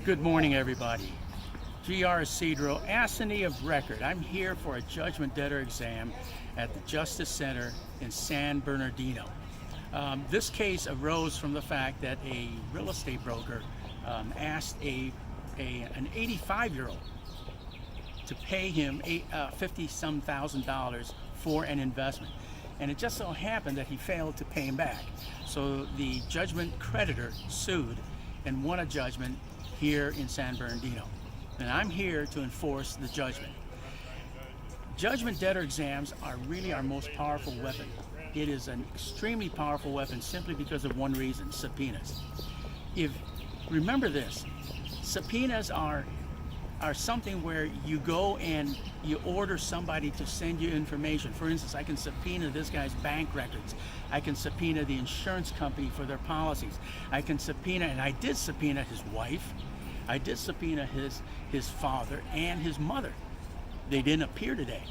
Good morning, everybody. Rey Isidro, assignee of record. I'm here for a judgment debtor exam at the Justice Center in San Bernardino. This case arose from the fact that a real estate broker asked an 85-year-old to pay him $50-some thousand for an investment. And it just so happened that he failed to pay him back. So the judgment creditor sued and won a judgment here in San Bernardino. And I'm here to enforce the judgment. Judgment debtor exams are really our most powerful weapon. It is an extremely powerful weapon simply because of one reason: subpoenas. Remember this, subpoenas are something where you go and you order somebody to send you information. For instance, I can subpoena this guy's bank records. I can subpoena the insurance company for their policies. I can subpoena, and I did subpoena his wife. I did subpoena his father and his mother. They didn't appear today,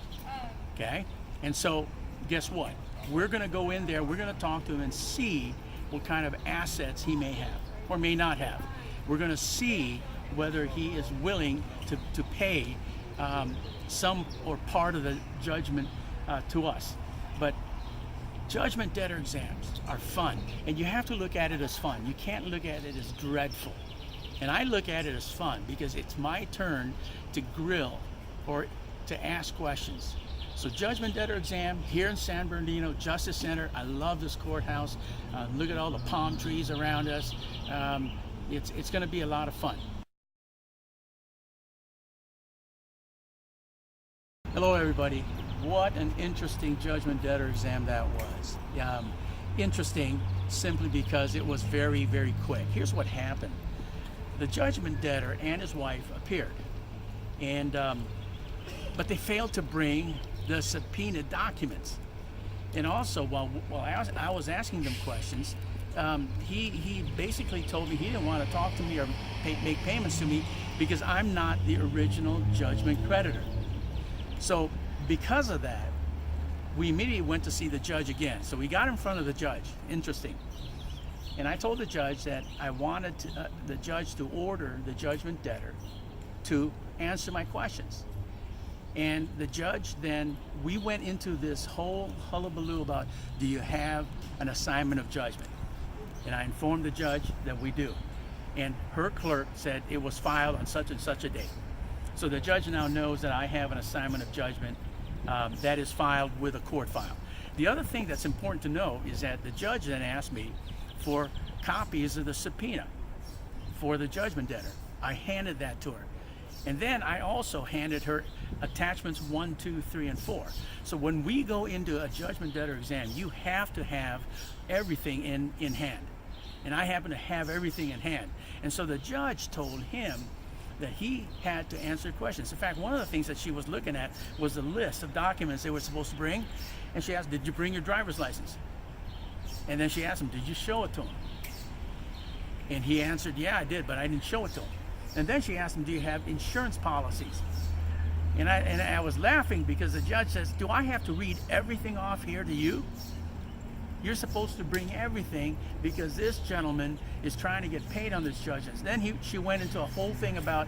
okay? And so guess what? We're gonna go in there, we're gonna talk to him and see what kind of assets he may have or may not have. We're gonna see whether he is willing to pay some or part of the judgment to us. But judgment debtor exams are fun, and you have to look at it as fun. You can't look at it as dreadful. And I look at it as fun because it's my turn to grill or to ask questions. So judgment debtor exam here in San Bernardino Justice Center. I love this courthouse. Look at all the palm trees around us. It's going to be a lot of fun. Hello everybody. What an interesting judgment debtor exam that was. Interesting simply because it was very, very quick. Here's what happened. The judgment debtor and his wife appeared, and but they failed to bring the subpoena documents. And also, while I was asking them questions, he basically told me he didn't want to talk to me or make payments to me because I'm not the original judgment creditor. So because of that, we immediately went to see the judge again. So we got in front of the judge. Interesting. And I told the judge that I wanted the judge to order the judgment debtor to answer my questions. And the judge then, we went into this whole hullabaloo about, do you have an assignment of judgment? And I informed the judge that we do. And her clerk said it was filed on such and such a date. So the judge now knows that I have an assignment of judgment that is filed with a court file. The other thing that's important to know is that the judge then asked me for copies of the subpoena for the judgment debtor. I handed that to her. And then I also handed her attachments 1, 2, 3, and 4. So when we go into a judgment debtor exam, you have to have everything in hand. And I happen to have everything in hand. And so the judge told him that he had to answer questions. In fact, one of the things that she was looking at was the list of documents they were supposed to bring. And she asked, did you bring your driver's license? And then she asked him, did you show it to him? And he answered, yeah, I did, but I didn't show it to him. And then she asked him, do you have insurance policies? And I was laughing because the judge says, do I have to read everything off here to you? You're supposed to bring everything because this gentleman is trying to get paid on this judgment. Then she went into a whole thing about,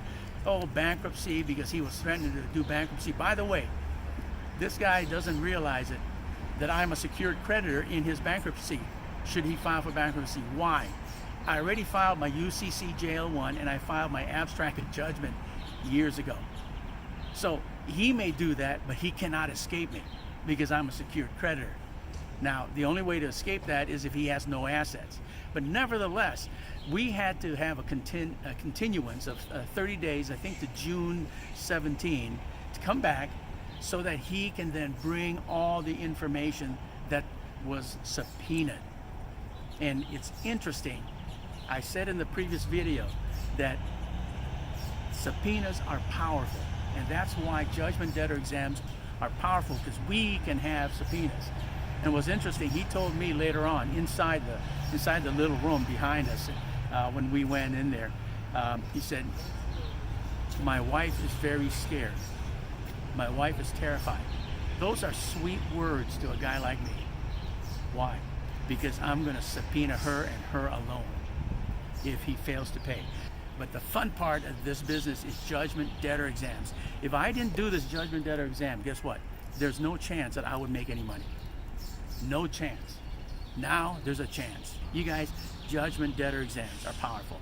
bankruptcy, because he was threatening to do bankruptcy. By the way, this guy doesn't realize it, that I'm a secured creditor in his bankruptcy, should he file for bankruptcy. Why? I already filed my UCC JL1 and I filed my abstracted judgment years ago. So he may do that, but he cannot escape me because I'm a secured creditor. Now, the only way to escape that is if he has no assets. But nevertheless, we had to have a continuance of 30 days, I think to June 17, to come back so that he can then bring all the information that was subpoenaed. And it's interesting, I said in the previous video that subpoenas are powerful, and that's why judgment debtor exams are powerful, because we can have subpoenas. And what's interesting, he told me later on, inside the little room behind us, when we went in there, he said, my wife is very scared. My wife is terrified. Those are sweet words to a guy like me. Why? Because I'm going to subpoena her and her alone if he fails to pay. But the fun part of this business is judgment debtor exams. If I didn't do this judgment debtor exam, guess what? There's no chance that I would make any money. No chance. Now there's a chance. You guys, judgment debtor exams are powerful.